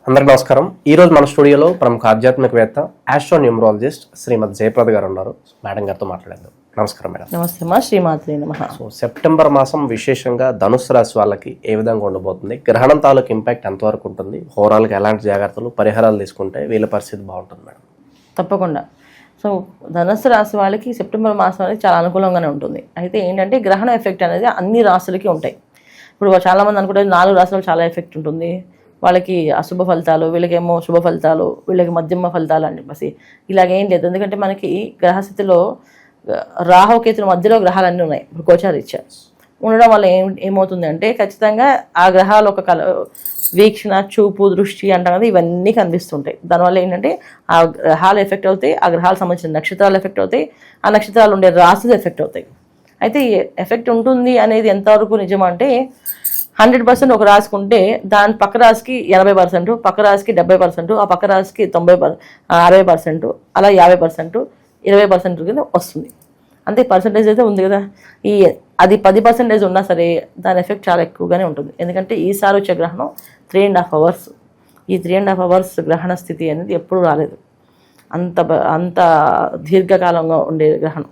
అందరికీ నమస్కారం. ఈరోజు మన స్టూడియోలో ప్రముఖ ఆధ్యాత్మికవేత్త ఆస్ట్రోన్యూమరాలజిస్ట్ శ్రీమతి జయప్రద గారు ఉన్నారు. మేడం గారితో మాట్లాడేద్దాం. నమస్కారం మేడం. నమస్తే మా శ్రీమాత్రే నమః. సెప్టెంబర్ మాసం విశేషంగా ధనుస్సు రాశి వాళ్ళకి ఏ విధంగా ఉండబోతుంది, గ్రహణం తాలూకు ఇంపాక్ట్ ఎంతవరకు ఉంటుంది, ఓవరాల్గా ఎలాంటి జాగ్రత్తలు పరిహారాలు తీసుకుంటే వీళ్ళ పరిస్థితి బాగుంటుంది మేడం? తప్పకుండా. సో ధనుస్సు రాశి వాళ్ళకి సెప్టెంబర్ మాసం అనేది చాలా అనుకూలంగానే ఉంటుంది. అయితే ఏంటంటే గ్రహణ ఎఫెక్ట్ అనేది అన్ని రాశులకి ఉంటాయి. ఇప్పుడు చాలామంది అనుకుంటే 4 రాశులకు చాలా ఎఫెక్ట్ ఉంటుంది, వాళ్ళకి అశుభ ఫలితాలు, వీళ్ళకేమో శుభ ఫలితాలు, వీళ్ళకి మధ్యమ ఫలితాలు అని చెప్పేసి ఇలాగేం లేదు. ఎందుకంటే మనకి గ్రహస్థితిలో రాహుకేతుల మధ్యలో గ్రహాలన్నీ ఉన్నాయి. ఇప్పుడు గోచారీత్యా ఉండడం వల్ల ఏమవుతుంది అంటే ఖచ్చితంగా ఆ గ్రహాలు ఒక వీక్షణ, చూపు, దృష్టి అంటాం కదా, ఇవన్నీ కనిపిస్తుంటాయి. దానివల్ల ఏంటంటే ఆ గ్రహాలు ఎఫెక్ట్ అవుతాయి, ఆ గ్రహాలకు సంబంధించిన నక్షత్రాలు ఎఫెక్ట్ అవుతాయి, ఆ నక్షత్రాలు ఉండే రాశులు ఎఫెక్ట్ అవుతాయి. అయితే ఈ ఎఫెక్ట్ ఉంటుంది అనేది ఎంతవరకు నిజం అంటే 100% ఒక రాశికి ఉంటే దాని పక్క రాశికి 80%, పక్క రాశికి 70%, ఆ పక్క రాశికి 60%, అలా 50%, 20% కింద వస్తుంది. అంతే పర్సంటేజ్ అయితే ఉంది కదా. అది 10% ఉన్నా సరే దాని ఎఫెక్ట్ చాలా ఎక్కువగానే ఉంటుంది. ఎందుకంటే ఈసారి వచ్చే గ్రహణం 3.5 hours. ఈ 3.5 hours గ్రహణ స్థితి అనేది ఎప్పుడు రాలేదు. అంత దీర్ఘకాలంగా ఉండే గ్రహణం.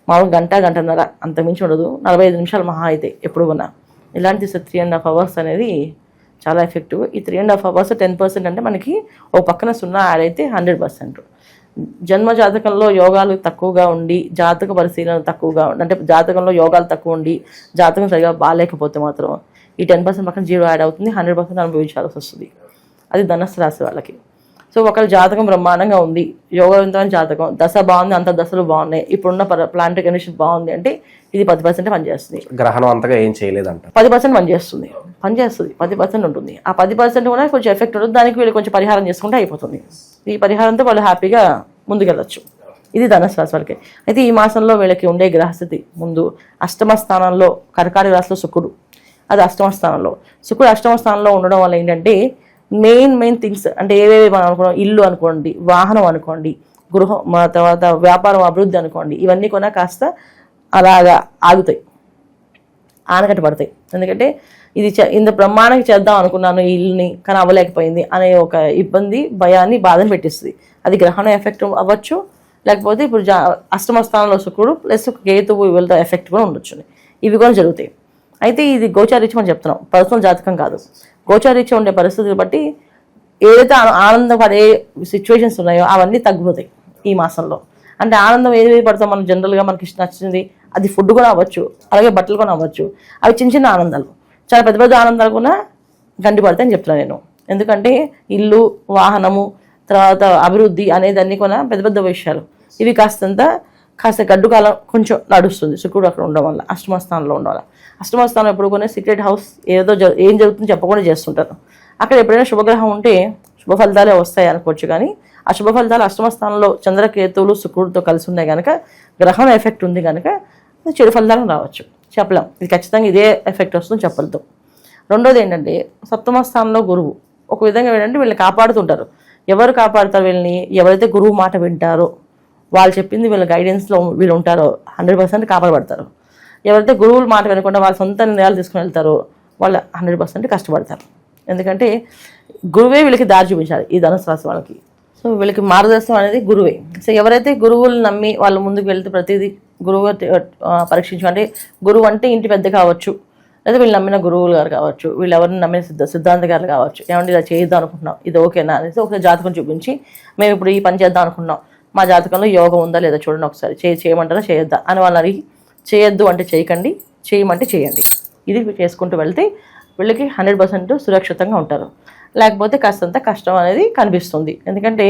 మామూలు గంటన్నర అంతమించి ఉండదు, 45 నిమిషాలు మహా అయితే ఎప్పుడు ఉన్నా. ఇలాంటి 3.5 hours అనేది చాలా ఎఫెక్టివ్. ఈ 3.5 hours 10% అంటే మనకి ఓ పక్కన 0 యాడ్ అయితే 100%. జన్మ జాతకంలో యోగాలు తక్కువగా ఉండి, జాతక పరిశీలన తక్కువగా ఉండి, అంటే జాతకంలో యోగాలు తక్కువ ఉండి జాతకం సరిగా బాగాలేకపోతే మాత్రం ఈ 10% పక్కన 0 యాడ్ అవుతుంది, 100% అనుభవించాల్సి వస్తుంది. అది ధనుస్సు రాశి వాళ్ళకి. సో ఒకళ్ళ జాతకం బ్రహ్మాండంగా ఉంది, యోగవంతమైన జాతకం, దశ బాగుంది, అంత దశలు బాగున్నాయి, ఇప్పుడున్న ప్లానటరీ కండిషన్ బాగుంది అంటే ఇది 10% పనిచేస్తుంది. గ్రహణం అంతగా ఏం చేయలేదంట, 10% పనిచేస్తుంది. 10% ఉంటుంది. ఆ 10% కూడా కొంచెం ఎఫెక్ట్ ఉంటుంది. దానికి వీళ్ళు కొంచెం పరిహారం చేసుకుంటే అయిపోతుంది. ఈ పరిహారంతో వాళ్ళు హ్యాపీగా ముందుకెళ్ళచ్చు. ఇది ధనుసు రాశి వాళ్ళకి. అయితే ఈ మాసంలో వీళ్ళకి ఉండే గ్రహస్థితి ముందు అష్టమ స్థానంలో కర్కాటక రాశిలో శుక్రుడు, అది అష్టమ స్థానంలో. శుక్రుడు అష్టమ స్థానంలో ఉండడం వల్ల ఏంటంటే మెయిన్ థింగ్స్ అంటే ఏవేవి మనం అనుకున్నాం, ఇల్లు అనుకోండి, వాహనం అనుకోండి, గృహం, తర్వాత వ్యాపారం అభివృద్ధి అనుకోండి, ఇవన్నీ కూడా కాస్త అలాగా ఆగుతాయి, ఆనకట్ట పడతాయి. ఎందుకంటే ఇది ఇంత బ్రహ్మాండంగా చేద్దాం అనుకున్నాను ఈ ఇల్లుని, కానీ అవ్వలేకపోయింది అనే ఒక ఇబ్బంది, భయాన్ని, బాధను పెట్టిస్తుంది. అది గ్రహణ ఎఫెక్ట్ అవ్వచ్చు, లేకపోతే ఇప్పుడు అష్టమ స్థానంలో శుక్రుడు ప్లస్ కేతువు వీళ్ళతో ఎఫెక్ట్ కూడా ఉండొచ్చు. ఇవి కూడా జరుగుతాయి. అయితే ఇది గోచారీత్యం అని చెప్తున్నాం, పర్సనల్ జాతకం కాదు. గోచారీత్యం ఉండే పరిస్థితులు బట్టి ఏదైతే ఆనందపడే సిచ్యువేషన్స్ ఉన్నాయో అవన్నీ తగ్గిపోతాయి ఈ మాసంలో. అంటే ఆనందం ఏది పడతాం మనం జనరల్గా మనకి నచ్చింది, అది ఫుడ్ కూడా అవ్వచ్చు, అలాగే బట్టలు కూడా అవ్వచ్చు. అవి చిన్న ఆనందాలు, చాలా పెద్ద ఆనందాలు కూడా గండి పడతాయని చెప్తున్నాను నేను. ఎందుకంటే ఇల్లు, వాహనము, తర్వాత అభివృద్ధి అనేది అన్నీ కూడా పెద్ద విషయాలు. ఇవి కాస్త గడ్డు కాలం కొంచెం నడుస్తుంది శుక్రుడు అక్కడ ఉండడం వల్ల, అష్టమ స్థానంలో ఉండడం వల్ల. అష్టమ స్థానం ఎప్పుడు కూడా సీక్రెట్ హౌస్, ఏం జరుగుతుందో చెప్పకుండా చేస్తుంటారు. అక్కడ ఎప్పుడైనా శుభగ్రహం ఉంటే శుభ ఫలితాలే వస్తాయి అనుకోవచ్చు, కానీ ఆ శుభ ఫలితాలు అష్టమ స్థానంలో చంద్రకేతువులు శుక్రుడితో కలిసి ఉన్నాయి కనుక, గ్రహం ఎఫెక్ట్ ఉంది కనుక చెడు ఫలితాలు రావచ్చు, చెప్పలేం. ఇది ఖచ్చితంగా ఇదే ఎఫెక్ట్ వస్తుందని చెప్పలేదు. రెండోది ఏంటంటే సప్తమ స్థానంలో గురువు. ఒక విధంగా ఏంటంటే వీళ్ళని కాపాడుతుంటారు. ఎవరు కాపాడుతారు వీళ్ళని? ఎవరైతే గురువు మాట వింటారో, వాళ్ళు చెప్పింది వీళ్ళ గైడెన్స్లో వీళ్ళు ఉంటారో 100% కాపాడబడతారు. ఎవరైతే గురువుల మాట వినకుండా వాళ్ళ సొంత నిర్ణయాలు తీసుకుని వెళ్తారో వాళ్ళు 100% కష్టపడతారు. ఎందుకంటే గురువే వీళ్ళకి దారి చూపించాలి ఈ ధనుసు రాశి వాళ్ళకి. సో వీళ్ళకి మార్గదర్శనం అనేది గురువే. సో ఎవరైతే గురువులు నమ్మి వాళ్ళు ముందుకు వెళ్తే ప్రతిదీ గురువుగా పరీక్షించు, అంటే గురువు అంటే ఇంటి పెద్ద కావచ్చు, లేదా వీళ్ళు నమ్మిన గురువులు గారు కావచ్చు, వీళ్ళు ఎవరిని నమ్మిన సిద్ధాంత గారు కావచ్చు, ఏమంటే ఇలా చేద్దాం అనుకుంటున్నాం, ఇది ఓకేనా అనేసి ఒకసారి జాతకం చూపించి మేము ఇప్పుడు ఈ పని చేద్దాం అనుకుంటున్నాం, మా జాతకంలో యోగం ఉందా లేదా చూడండి ఒకసారి, చేయమంటారా చేయొద్దా అని వాళ్ళని అడిగి, చేయొద్దు అంటే చేయకండి, చేయమంటే చేయండి, ఇది చేసుకుంటూ వెళ్తే వీళ్ళకి 100% సురక్షితంగా ఉంటారు. లేకపోతే కాస్తంత కష్టం అనేది కనిపిస్తుంది. ఎందుకంటే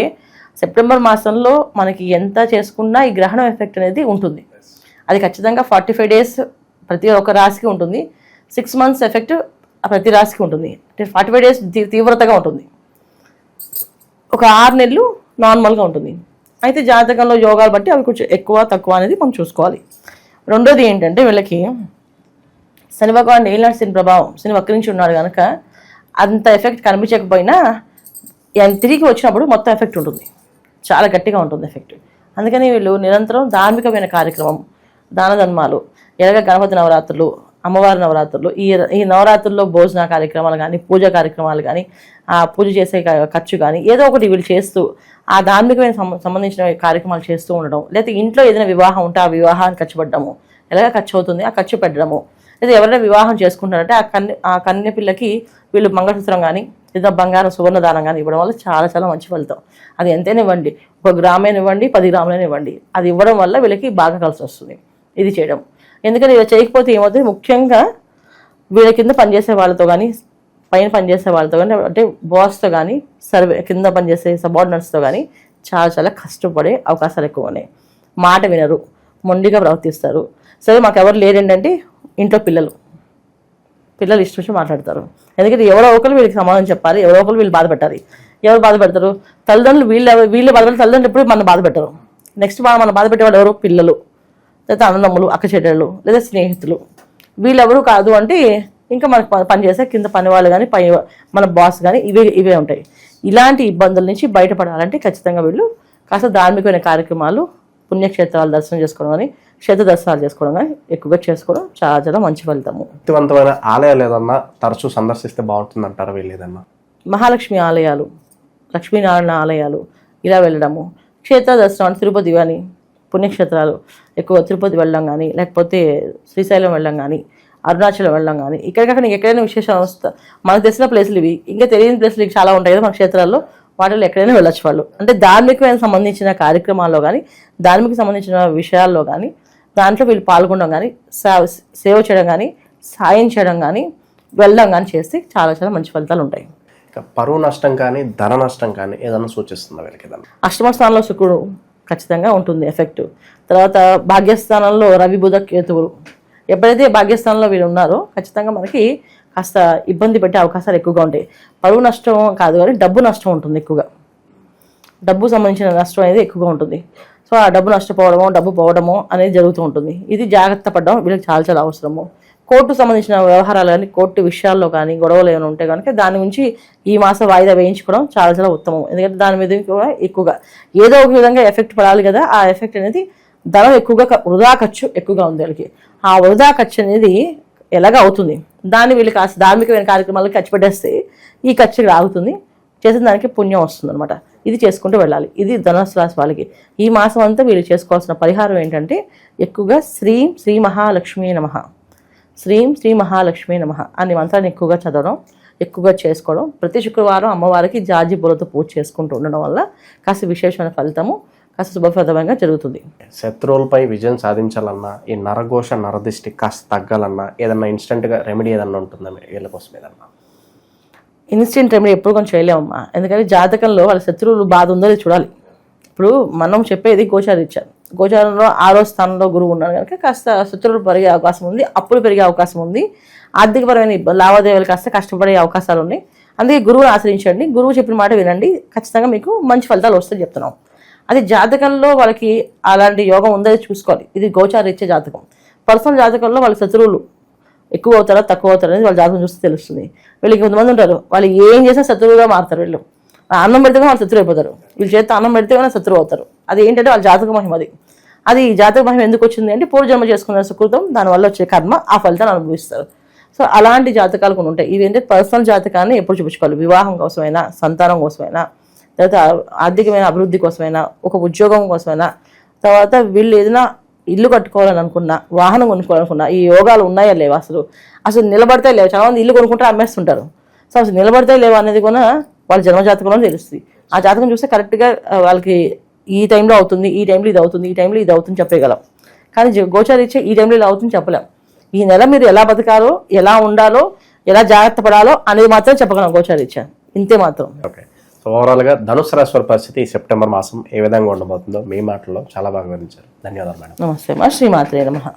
సెప్టెంబర్ మాసంలో మనకి ఎంత చేసుకున్నా ఈ గ్రహణం ఎఫెక్ట్ అనేది ఉంటుంది. అది ఖచ్చితంగా 45 days ప్రతి ఒక్క రాశికి ఉంటుంది, 6 months ఎఫెక్ట్ ప్రతి రాశికి ఉంటుంది. అంటే 45 days తీవ్రతగా ఉంటుంది, ఒక 6 నెలలు నార్మల్గా ఉంటుంది. అయితే జాతకంలో యోగాలు బట్టి అవి కొంచెం ఎక్కువ తక్కువ అనేది మనం చూసుకోవాలి. రెండోది ఏంటంటే వీళ్ళకి శని భగవాన్ ఏలినాటి శని ప్రభావం, శని వక్రించి ఉన్నాడు కనుక అంత ఎఫెక్ట్ కనిపించకపోయినా తిరిగి వచ్చినప్పుడు మొత్తం ఎఫెక్ట్ ఉంటుంది, చాలా గట్టిగా ఉంటుంది ఎఫెక్ట్. అందుకని వీళ్ళు నిరంతరం ధార్మికమైన కార్యక్రమం, దాన ధర్మాలు, ఎలాగ గణపతి నవరాత్రులు, అమ్మవారి నవరాత్రులు, ఈ నవరాత్రుల్లో భోజన కార్యక్రమాలు కానీ, పూజ కార్యక్రమాలు కానీ, ఆ పూజ చేసే ఖర్చు కానీ ఏదో ఒకటి వీళ్ళు చేస్తూ ఆ ధార్మికమైన సంబంధించిన కార్యక్రమాలు చేస్తూ ఉండడం, లేకపోతే ఇంట్లో ఏదైనా వివాహం ఉంటే ఆ వివాహాన్ని ఖర్చు పెట్టడము, ఎలాగ ఖర్చు అవుతుంది ఆ ఖర్చు పెట్టడము, లేదా ఎవరైనా వివాహం చేసుకుంటారంటే ఆ కన్య పిల్లకి వీళ్ళు మంగళసూత్రం కానీ ఏదో బంగారం సువర్ణదానం కానీ ఇవ్వడం వల్ల చాలా చాలా మంచి ఫలితం. అది ఎంతైనా ఇవ్వండి, 1 గ్రామైనా ఇవ్వండి, 10 గ్రాములైనా ఇవ్వండి, అది ఇవ్వడం వల్ల వీళ్ళకి బాగా కలిసి వస్తుంది ఇది చేయడం. ఎందుకంటే ఇలా చేయకపోతే ఏమవుతుంది, ముఖ్యంగా వీళ్ళ కింద పనిచేసే వాళ్ళతో కానీ, పైన పనిచేసే వాళ్ళతో కానీ, అంటే బాస్తో కానీ, కింద పనిచేసే సబార్డినేట్స్తో కానీ చాలా చాలా కష్టపడే అవకాశాలు ఎక్కువ ఉన్నాయి. మాట వినరు, మొండిగా ప్రవర్తిస్తారు. సరే మాకు ఎవరు లేరేంటంటే ఇంట్లో పిల్లలు ఇష్టం వచ్చి మాట్లాడతారు. ఎందుకంటే ఎవరో ఒకరు వీళ్ళకి సమాధానం చెప్పాలి, ఎవరో ఒకరు వీళ్ళు బాధ పెట్టాలి. ఎవరు బాధ పెడతారు? తల్లిదండ్రులు. వీళ్ళే బాధపడతారు. తల్లిదండ్రులు ఎప్పుడు మన బాధ పెట్టరు. నెక్స్ట్ మన బాధ పెట్టేవాళ్ళు ఎవరు? పిల్లలు, లేదా అన్నదమ్ములు, అక్క చెల్లెళ్ళు, లేదా స్నేహితులు. వీళ్ళెవరు కాదు అంటే ఇంకా మనకు పనిచేసే కింద పని వాళ్ళు కానీ, మన బాస్ కానీ ఇవే ఉంటాయి. ఇలాంటి ఇబ్బందుల నుంచి బయటపడాలంటే ఖచ్చితంగా వీళ్ళు కాస్త ధార్మికమైన కార్యక్రమాలు, పుణ్యక్షేత్రాలు దర్శనం చేసుకోవడం కానీ, క్షేత్ర దర్శనాలు చేసుకోవడం కానీ ఎక్కువగా చేసుకోవడం చాలా చాలా మంచి ఫలితము. శక్తివంతమైన ఆలయాలు ఏదన్నా తరచూ సందర్శిస్తే బాగుంటుంది అంటారా వీళ్ళు ఏదన్నా? మహాలక్ష్మి ఆలయాలు, లక్ష్మీనారాయణ ఆలయాలు ఇలా వెళ్ళడము, క్షేత్ర దర్శనం అంటే తిరుపతి కానీ, పుణ్యక్షేత్రాలు ఎక్కువ తిరుపతి వెళ్ళడం కానీ, లేకపోతే శ్రీశైలం వెళ్ళడం కానీ, అరుణాచలం వెళ్ళడం కానీ, ఇక్కడికక్కడ ఎక్కడైనా విశేషం వస్తా మనకు తెలిసిన ప్లేసులు ఇవి. ఇంకా తెలియని ప్లేసులు చాలా ఉంటాయి కదా మన క్షేత్రాల్లో, వాటిలో ఎక్కడైనా వెళ్ళొచ్చు వాళ్ళు. అంటే ధార్మికమైన సంబంధించిన కార్యక్రమాల్లో కానీ, ధార్మిక సంబంధించిన విషయాల్లో కానీ, దాంట్లో వీళ్ళు పాల్గొనడం కానీ, సేవ చేయడం కానీ, సాయం చేయడం కానీ, వెళ్ళడం కానీ చేస్తే చాలా చాలా మంచి ఫలితాలు ఉంటాయి. పరువు నష్టం కానీ, ధన నష్టం కానీ ఏదన్నా సూచిస్తుందా వీళ్ళకి? అష్టమ స్థానంలో శుక్రుడు ఖచ్చితంగా ఉంటుంది ఎఫెక్ట్. తర్వాత భాగ్యస్థానంలో రవి, బుధ, కేతువులు. ఎప్పుడైతే భాగ్యస్థానంలో వీళ్ళు ఉన్నారో ఖచ్చితంగా మనకి కాస్త ఇబ్బంది పెట్టే అవకాశాలు ఎక్కువగా ఉంటాయి. పరువు నష్టం కాదు కానీ డబ్బు నష్టం ఉంటుంది ఎక్కువగా. డబ్బు సంబంధించిన నష్టం అనేది ఎక్కువగా ఉంటుంది. సో ఆ డబ్బు నష్టపోవడమో, డబ్బు పోవడమో అనేది జరుగుతూ ఉంటుంది. ఇది జాగ్రత్త పడడం వీళ్ళకి చాలా చాలా అవసరము. కోర్టు సంబంధించిన వ్యవహారాలు కానీ, కోర్టు విషయాల్లో కానీ గొడవలు ఏమైనా ఉంటే కనుక దాని నుంచి ఈ మాసం వాయిదా వేయించుకోవడం చాలా చాలా ఉత్తమం. ఎందుకంటే దాని మీద కూడా ఎక్కువగా ఏదో ఒక విధంగా ఎఫెక్ట్ పడాలి కదా. ఆ ఎఫెక్ట్ అనేది ధనం ఎక్కువగా, వృధా ఖర్చు ఎక్కువగా ఉంది వీళ్ళకి. ఆ వృధా ఖర్చు అనేది ఎలాగ అవుతుంది, దాన్ని వీళ్ళు కాస్త ధార్మికమైన కార్యక్రమాలకు ఖర్చు పెట్టేస్తే ఈ ఖర్చు ఆగుతుంది, చేసిన దానికి పుణ్యం వస్తుంది అనమాట. ఇది చేసుకుంటూ వెళ్ళాలి. ఇది ధనుస్సు రాశి వాళ్ళకి ఈ మాసం అంతా వీళ్ళు చేసుకోవాల్సిన పరిహారం ఏంటంటే ఎక్కువగా శ్రీం శ్రీ మహాలక్ష్మీ నమః, శ్రీం శ్రీ మహాలక్ష్మీ నమః అనే మంత్రాన్ని ఎక్కువగా చదవడం, ఎక్కువగా చేసుకోవడం. ప్రతి శుక్రవారం అమ్మవారికి జాజి పూలతో పూజ చేసుకుంటూ ఉండడం వల్ల కాస్త విశేషమైన ఫలితము, కాస్త శుభప్రదమంగా జరుగుతుంది. శత్రువులపై విజయం సాధించాలన్నా, ఈ నరఘోష నరదిష్టి కాస్త తగ్గాలన్నా ఏదన్నా ఇన్స్టెంట్గా రెమెడీ ఏదన్నా ఉంటుందా వీళ్ళ కోసం? ఏదన్నా ఇన్స్టెంట్ రెమెడీ ఎప్పుడు కొంచెం చేయలేమమ్మా. ఎందుకంటే జాతకంలో వాళ్ళ శత్రువులు బాధ ఉందో చూడాలి. ఇప్పుడు మనం చెప్పేది గోచారీత్యా. గోచారంలో 6వ స్థానంలో గురువు ఉన్నాడు కనుక కాస్త శత్రువులు పెరిగే అవకాశం ఉంది, అప్పులు పెరిగే అవకాశం ఉంది, ఆర్థికపరమైన లావాదేవీలు కాస్త కష్టపడే అవకాశాలు ఉన్నాయి. అందుకే గురువుని ఆశ్రయించండి, గురువు చెప్పిన మాట వినండి, ఖచ్చితంగా మీకు మంచి ఫలితాలు వస్తాయి చెప్తున్నాం. అది జాతకంలో వాళ్ళకి అలాంటి యోగం ఉందని చూసుకోవాలి. ఇది గోచారీత్యా జాతకం. పర్సనల్ జాతకంలో వాళ్ళ శత్రువులు ఎక్కువ అవుతారా తక్కువ అవుతారా అనేది వాళ్ళ జాతకం చూస్తే తెలుస్తుంది. వీళ్ళకి కొంతమంది ఉంటారు, వాళ్ళు ఏం చేసినా శత్రువుగా మారుతారు. వీళ్ళు అన్నం పెడితే వాళ్ళు శత్రువు అయిపోతారు, వీళ్ళు చేస్తే అన్నం పెడితే కానీ శత్రువు అవుతారు. అది ఏంటంటే వాళ్ళ జాతక మహిమ. అది జాతక మహిమ ఎందుకు వచ్చింది అంటే పూర్వజన్మ చేసుకున్న సుకృతం, దానివల్ల వచ్చే కర్మ, ఆ ఫలితాన్ని అనుభవిస్తారు. సో అలాంటి జాతకాలు కొన్ని ఉంటాయి. ఇవి ఏంటంటే పర్సనల్ జాతకాన్ని ఎప్పుడు చూపించుకోవాలి. వివాహం కోసమైనా, సంతానం కోసమైనా, తర్వాత ఆర్థికమైన అభివృద్ధి కోసమైనా, ఒక ఉద్యోగం కోసమైనా, తర్వాత వీళ్ళు ఏదైనా ఇల్లు కట్టుకోవాలని అనుకున్నా, వాహనం కొనుక్కోవాలనుకున్నా, ఈ యోగాలు ఉన్నాయా లేవా, అసలు నిలబడతాయి లేవు. చాలా మంది ఇల్లు కొనుక్కుంటే అమ్మేస్తుంటారు. సో అసలు నిలబడతాయి లేవా అనేది కూడా వాళ్ళ జన్మజాతకంలో తెలుస్తుంది. ఆ జాతకం చూస్తే కరెక్ట్గా వాళ్ళకి ఈ టైంలో అవుతుంది, ఈ టైంలో ఇది అవుతుంది, ఈ టైంలో ఇది అవుతుంది చెప్పగలం. కానీ గోచారీత్యా ఈ టైంలో ఇలా అవుతుంది చెప్పలేం. ఈ నెల మీరు ఎలా బతకాలో, ఎలా ఉండాలో, ఎలా జాగ్రత్త పడాలో అనేది మాత్రం చెప్పగలం గోచారీత్యా. ఇంతే మాత్రం. ఓకే. సో ఓవరాల్గా ధనుసు రాశి వారి పరిస్థితి ఈ సెప్టెంబర్ మాసం ఏ విధంగా ఉండబోతుందో మీ మాటల్లో చాలా బాగా వివరించారు. ధన్యవాదాలు మేడం. నమస్తే మా శ్రీమాత్రే నమః.